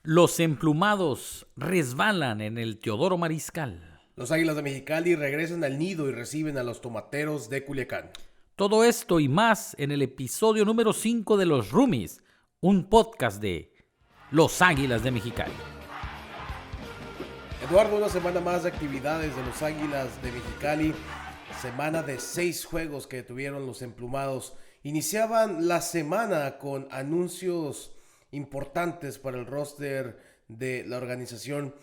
Los emplumados resbalan en el Teodoro Mariscal. Los Águilas de Mexicali regresan al nido y reciben a los Tomateros de Culiacán. Todo esto y más en el episodio número 5 de Los Roomies, un podcast de Los Águilas de Mexicali. Eduardo, una semana más de actividades de los Águilas de Mexicali. Semana de 6 juegos que tuvieron los emplumados. Iniciaban la semana con anuncios importantes para el roster de la organización.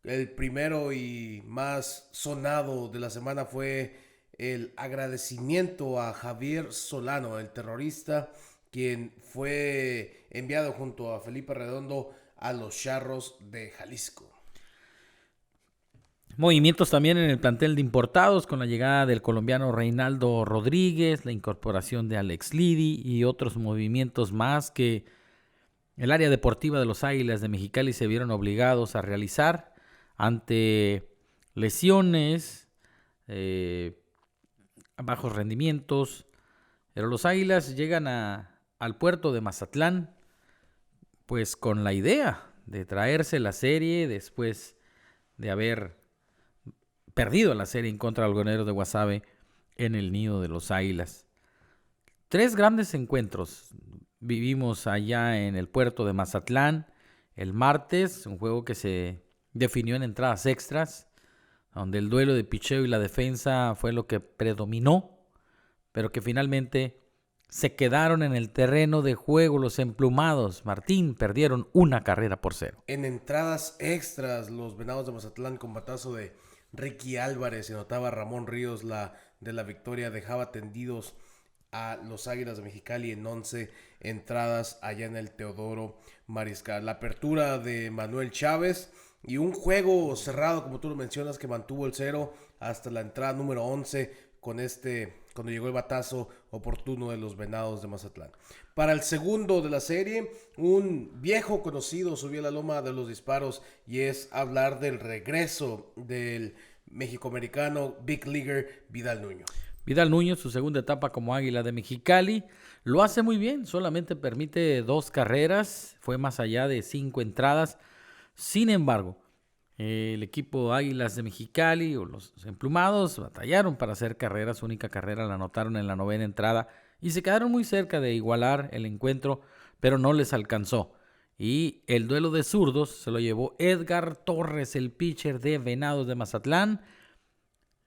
El primero y más sonado de la semana fue el agradecimiento a Javier Solano, el terrorista, quien fue enviado junto a Felipe Redondo a los Charros de Jalisco. Movimientos también en el plantel de importados con la llegada del colombiano Reinaldo Rodríguez, la incorporación de Alex Lidy y otros movimientos más que el área deportiva de los Águilas de Mexicali se vieron obligados a realizar ante lesiones, bajos rendimientos. Pero los Águilas llegan al puerto de Mazatlán pues con la idea de traerse la serie después de haber perdido la serie en contra de Algodoneros de Guasave en el nido de los Águilas. 3 grandes encuentros vivimos allá en el puerto de Mazatlán. El martes, un juego que se definió en entradas extras, donde el duelo de picheo y la defensa fue lo que predominó, pero que finalmente se quedaron en el terreno de juego los emplumados. Martín, perdieron 1-0. En entradas extras, los Venados de Mazatlán con batazo de Ricky Álvarez, se notaba Ramón Ríos de la victoria, dejaba tendidos a los Águilas de Mexicali en 11 entradas allá en el Teodoro Mariscal. La apertura de Manuel Chávez y un juego cerrado, como tú lo mencionas, que mantuvo el 0 hasta la entrada número 11 cuando llegó el batazo oportuno de los Venados de Mazatlán. Para el segundo de la serie, un viejo conocido subió a la loma de los disparos y es hablar del regreso del mexicoamericano Big Leaguer Vidal Nuño. Vidal Nuño, su segunda etapa como Águila de Mexicali, lo hace muy bien, solamente permite 2 carreras, fue más allá de 5 entradas. Sin embargo, el equipo Águilas de Mexicali o los emplumados batallaron para hacer carreras. Su única carrera la anotaron en la 9ª entrada y se quedaron muy cerca de igualar el encuentro, pero no les alcanzó. Y el duelo de zurdos se lo llevó Edgar Torres, el pitcher de Venados de Mazatlán,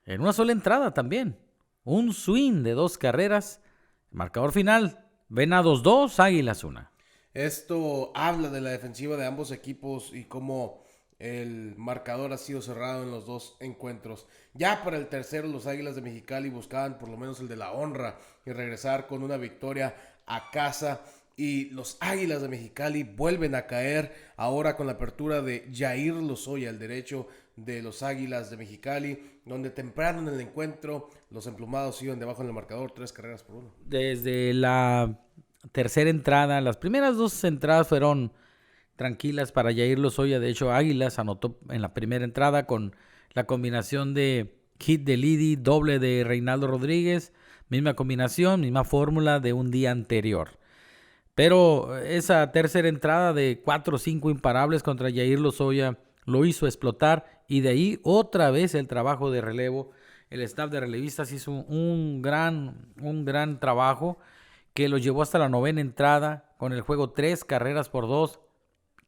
en una sola entrada también. Un swing de 2 carreras. Marcador final, Venados 2, Águilas 1. Esto habla de la defensiva de ambos equipos y cómo el marcador ha sido cerrado en los 2 encuentros. Ya para el tercero, los Águilas de Mexicali buscaban por lo menos el de la honra y regresar con una victoria a casa. Y los Águilas de Mexicali vuelven a caer ahora con la apertura de Jair Lozoya, el derecho de los Águilas de Mexicali, donde temprano en el encuentro los emplumados iban debajo en el marcador 3-1. Desde la tercera entrada, las primeras 2 entradas fueron tranquilas para Jair Lozoya. De hecho, Águilas anotó en la primera entrada con la combinación de hit de Lidy, doble de Reinaldo Rodríguez, misma combinación, misma fórmula de un día anterior. Pero esa tercera entrada de 4 o 5 imparables contra Jair Lozoya lo hizo explotar y de ahí otra vez el trabajo de relevo. El staff de relevistas hizo un gran trabajo que lo llevó hasta la 9ª entrada con el juego 3-2,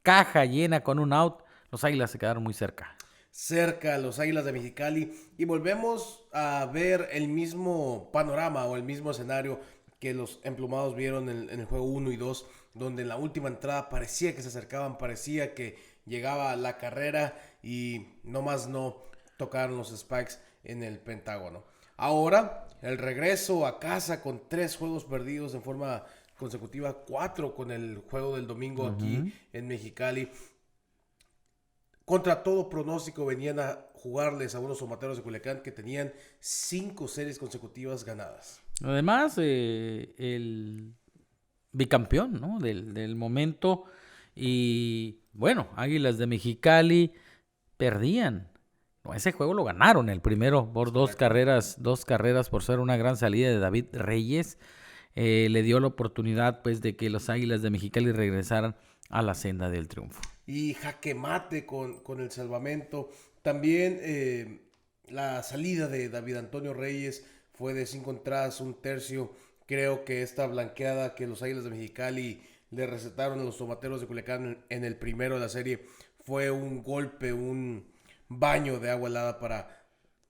caja llena con un out. Los Águilas se quedaron muy cerca. Los Águilas de Mexicali, y volvemos a ver el mismo panorama o el mismo escenario que los emplumados vieron en el juego 1 y 2, donde en la última entrada parecía que se acercaban, parecía que llegaba la carrera y nomás no tocaron los spikes en el Pentágono. Ahora, el regreso a casa con 3 juegos perdidos en forma consecutiva, 4 con el juego del domingo aquí en Mexicali. Contra todo pronóstico venían a jugarles a unos Tomateros de Culiacán que tenían 5 series consecutivas ganadas. Además, el bicampeón, ¿no? del momento. Y bueno, Águilas de Mexicali perdían. No, ese juego lo ganaron el primero por 2 carreras por ser una gran salida de David Reyes. Le dio la oportunidad pues de que los Águilas de Mexicali regresaran a la senda del triunfo. y jaque mate con el salvamento. También la salida de David Antonio Reyes fue de 5 entradas, un tercio. Creo que esta blanqueada que los Águilas de Mexicali le recetaron a los Tomateros de Culiacán en el primero de la serie fue un golpe, un baño de agua helada para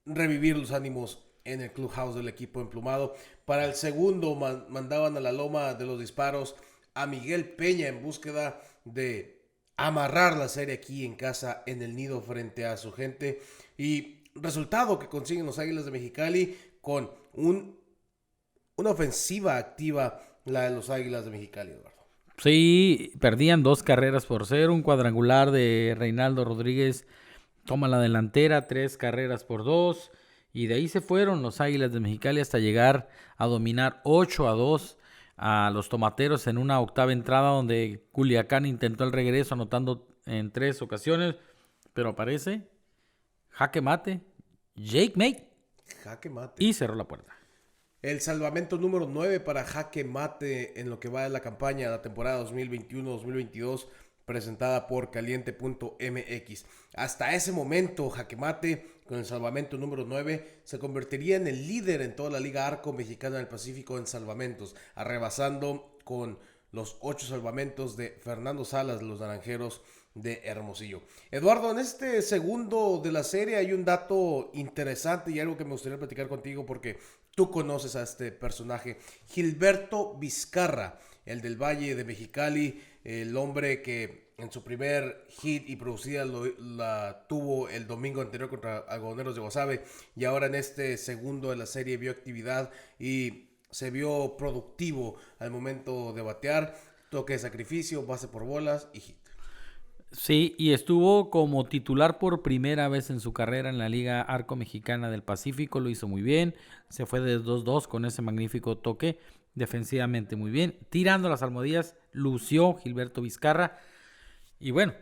revivir los ánimos en el clubhouse del equipo emplumado. Para el segundo mandaban a la loma de los disparos a Miguel Peña en búsqueda de amarrar la serie aquí en casa en el nido frente a su gente, y resultado que consiguen los Águilas de Mexicali con una ofensiva activa, la de los Águilas de Mexicali, Eduardo. Sí, perdían 2 carreras por 0, un cuadrangular de Reinaldo Rodríguez toma la delantera, 3 carreras por 2, y de ahí se fueron los Águilas de Mexicali hasta llegar a dominar 8-2 a los Tomateros en una octava entrada donde Culiacán intentó el regreso anotando en 3 ocasiones, pero aparece jaque mate, Jake Mate, Jaque mate. y cerró la puerta. El salvamento número 9 para jaque mate en lo que va de la campaña de la temporada 2021-2022 presentada por Caliente.mx. Hasta ese momento, jaque mate con el salvamento número 9 se convertiría en el líder en toda la Liga Arco Mexicana del Pacífico en salvamentos, arrebasando con los 8 salvamentos de Fernando Salas de los Naranjeros de Hermosillo. Eduardo, en este segundo de la serie hay un dato interesante y algo que me gustaría platicar contigo porque tú conoces a este personaje. Gilberto Vizcarra, el del Valle de Mexicali, el hombre que en su primer hit y producida la tuvo el domingo anterior contra Algodoneros de Guasave, y ahora en este segundo de la serie vio actividad y se vio productivo al momento de batear, toque de sacrificio, base por bolas y hit. Sí, y estuvo como titular por primera vez en su carrera en la Liga Arco Mexicana del Pacífico, lo hizo muy bien, se fue de 2-2 con ese magnífico toque, defensivamente muy bien, tirando las almohadillas, lució Gilberto Vizcarra, y bueno,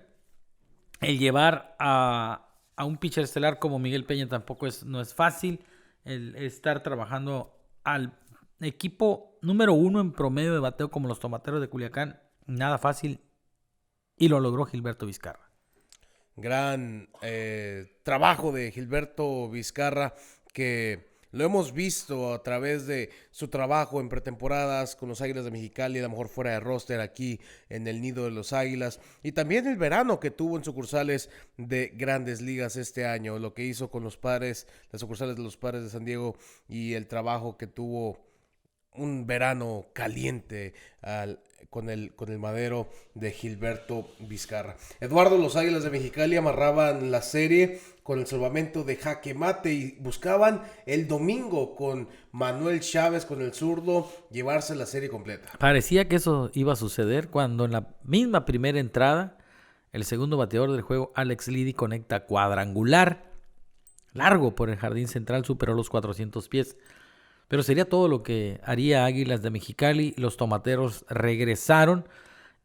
el llevar a un pitcher estelar como Miguel Peña tampoco no es fácil, el estar trabajando al equipo número 1 en promedio de bateo como los Tomateros de Culiacán, nada fácil. Y lo logró Gilberto Vizcarra. Gran trabajo de Gilberto Vizcarra, que lo hemos visto a través de su trabajo en pretemporadas con los Águilas de Mexicali, a lo mejor fuera de roster aquí en el nido de los Águilas, y también el verano que tuvo en sucursales de Grandes Ligas este año, lo que hizo con los Padres, las sucursales de los Padres de San Diego, y el trabajo que tuvo un verano caliente con el madero de Gilberto Vizcarra. Eduardo, los Águilas de Mexicali amarraban la serie con el salvamento de jaque mate y buscaban el domingo con Manuel Chávez, con el zurdo, llevarse la serie completa. Parecía que eso iba a suceder cuando en la misma primera entrada el segundo bateador del juego, Alex Liddy, conecta cuadrangular largo por el jardín central, superó los 400 pies. Pero sería todo lo que haría Águilas de Mexicali. Los Tomateros regresaron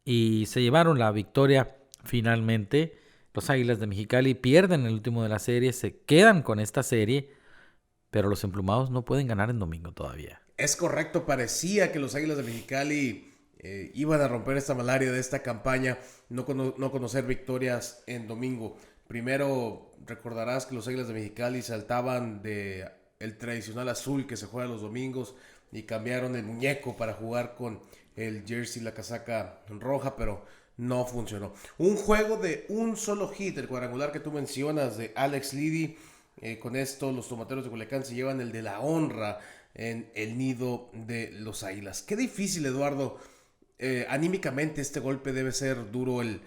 y se llevaron la victoria finalmente. Los Águilas de Mexicali pierden el último de la serie, se quedan con esta serie, pero los emplumados no pueden ganar en domingo todavía. Es correcto, parecía que los Águilas de Mexicali iban a romper esta malaria de esta campaña, no conocer victorias en domingo. Primero, recordarás que los Águilas de Mexicali saltaban de el tradicional azul que se juega los domingos y cambiaron el muñeco para jugar con el jersey, la casaca roja, pero no funcionó. Un juego de un solo hit, el cuadrangular que tú mencionas de Alex Liddy. Con esto los Tomateros de Culiacán se llevan el de la honra en el nido de los Águilas. Qué difícil, Eduardo. Anímicamente este golpe debe ser duro, el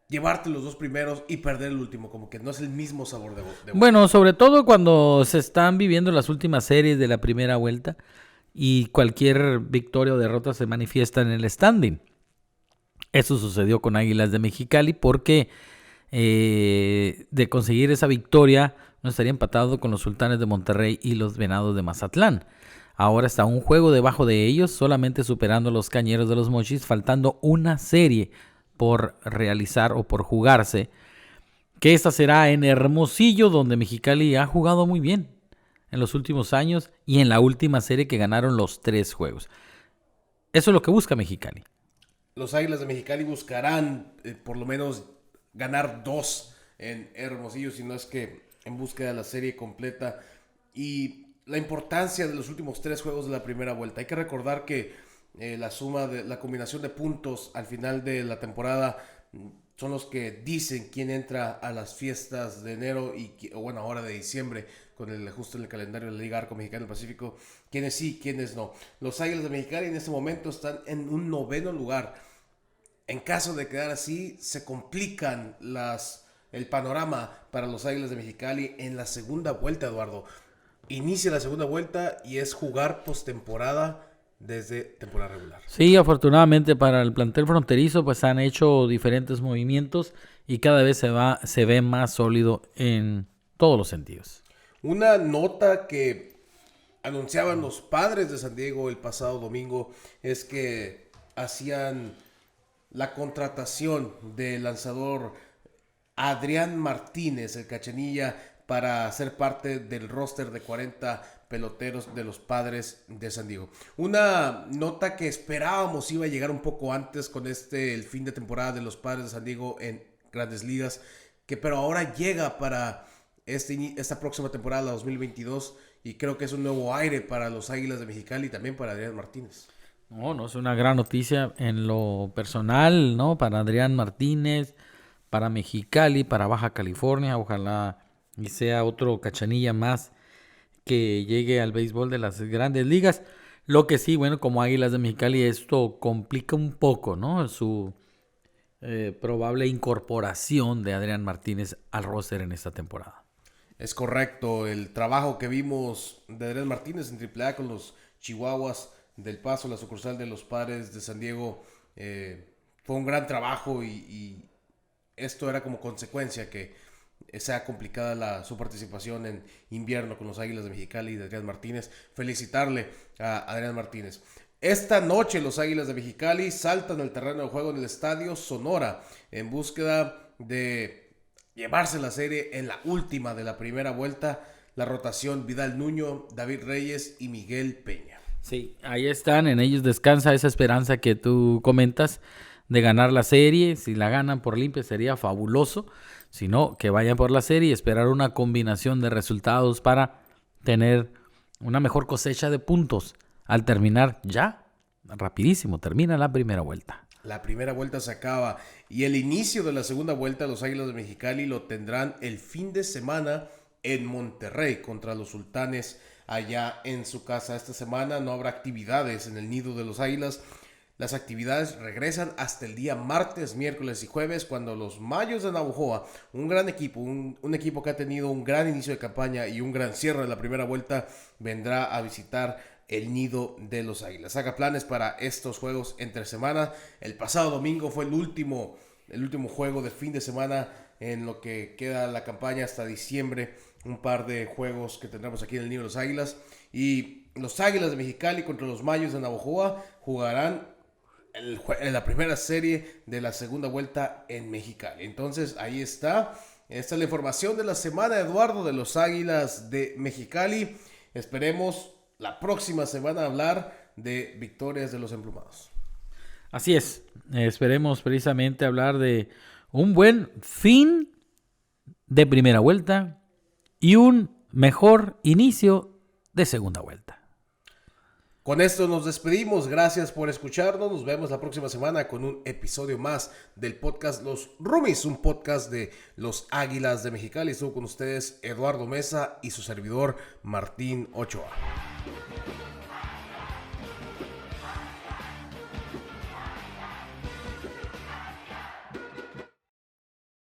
llevarte los 2 primeros y perder el último, como que no es el mismo sabor de boca. Bueno, sobre todo cuando se están viviendo las últimas series de la primera vuelta y cualquier victoria o derrota se manifiesta en el standing. Eso sucedió con Águilas de Mexicali porque de conseguir esa victoria no estaría empatado con los Sultanes de Monterrey y los Venados de Mazatlán. Ahora está un juego debajo de ellos, solamente superando a los Cañeros de los Mochis, faltando una serie por realizar o por jugarse, que esta será en Hermosillo, donde Mexicali ha jugado muy bien en los últimos años y en la última serie que ganaron los 3 juegos. Eso es lo que busca Mexicali. Los Águilas de Mexicali buscarán por lo menos ganar 2 en Hermosillo, si no es que en búsqueda de la serie completa. Y la importancia de los últimos 3 juegos de la primera vuelta. Hay que recordar que la combinación de puntos al final de la temporada son los que dicen quién entra a las fiestas de enero o bueno, ahora de diciembre, con el ajuste en el calendario de la Liga Arco Mexicana del Pacífico, quiénes sí, quiénes no. Los Águilas de Mexicali en este momento están en un 9º lugar. En caso de quedar así, se complican el panorama para los Águilas de Mexicali en la segunda vuelta, Eduardo. Inicia la segunda vuelta y es jugar postemporada desde temporada regular. Sí, afortunadamente para el plantel fronterizo pues han hecho diferentes movimientos y cada vez se ve más sólido en todos los sentidos. Una nota que anunciaban los Padres de San Diego el pasado domingo es que hacían la contratación del lanzador Adrián Martínez, el cachanilla, para ser parte del roster de 40 peloteros de los Padres de San Diego. Una nota que esperábamos iba a llegar un poco antes con el fin de temporada de los Padres de San Diego en Grandes Ligas, pero ahora llega para esta próxima temporada, la 2022, y creo que es un nuevo aire para los Águilas de Mexicali y también para Adrián Martínez. No, es una gran noticia en lo personal, ¿no? Para Adrián Martínez, para Mexicali, para Baja California, ojalá y sea otro cachanilla más que llegue al béisbol de las Grandes Ligas. Lo que sí, bueno, como Águilas de Mexicali esto complica un poco, ¿no? Su probable incorporación de Adrián Martínez al roster en esta temporada. Es correcto, el trabajo que vimos de Adrián Martínez en AAA con los Chihuahuas del Paso, la sucursal de los Padres de San Diego, fue un gran trabajo y esto era como consecuencia que sea complicada su participación en invierno con los Águilas de Mexicali y de Adrián Martínez. Felicitarle a Adrián Martínez. Esta noche los Águilas de Mexicali saltan al terreno de juego en el Estadio Sonora en búsqueda de llevarse la serie en la última de la primera vuelta. La rotación Vidal Nuño, David Reyes y Miguel Peña. Sí, ahí están, en ellos descansa esa esperanza que tú comentas de ganar la serie. Si la ganan por limpia sería fabuloso. Si no, que vayan por la serie y esperar una combinación de resultados para tener una mejor cosecha de puntos al terminar ya, rapidísimo, termina la primera vuelta. La primera vuelta se acaba y el inicio de la segunda vuelta los Águilas de Mexicali lo tendrán el fin de semana en Monterrey contra los Sultanes allá en su casa. Esta semana no habrá actividades en el nido de los Águilas. Las actividades regresan hasta el día martes, miércoles y jueves cuando los Mayos de Navojoa, un gran equipo, un equipo que ha tenido un gran inicio de campaña y un gran cierre de la primera vuelta, vendrá a visitar el nido de los Águilas. Haga planes para estos juegos entre semana. El pasado domingo fue el último juego de fin de semana en lo que queda la campaña hasta diciembre. Un par de juegos que tendremos aquí en el nido de los Águilas. Y los Águilas de Mexicali contra los Mayos de Navojoa jugarán en la primera serie de la segunda vuelta en Mexicali. Entonces ahí está. Esta es la información de la semana, Eduardo, de los Águilas de Mexicali. Esperemos la próxima semana hablar de victorias de los emplumados. Así es. Esperemos precisamente hablar de un buen fin de primera vuelta y un mejor inicio de segunda vuelta. Con esto nos despedimos, gracias por escucharnos, nos vemos la próxima semana con un episodio más del podcast Los Roomies, un podcast de los Águilas de Mexicali. Estuvo con ustedes Eduardo Mesa y su servidor Martín Ochoa.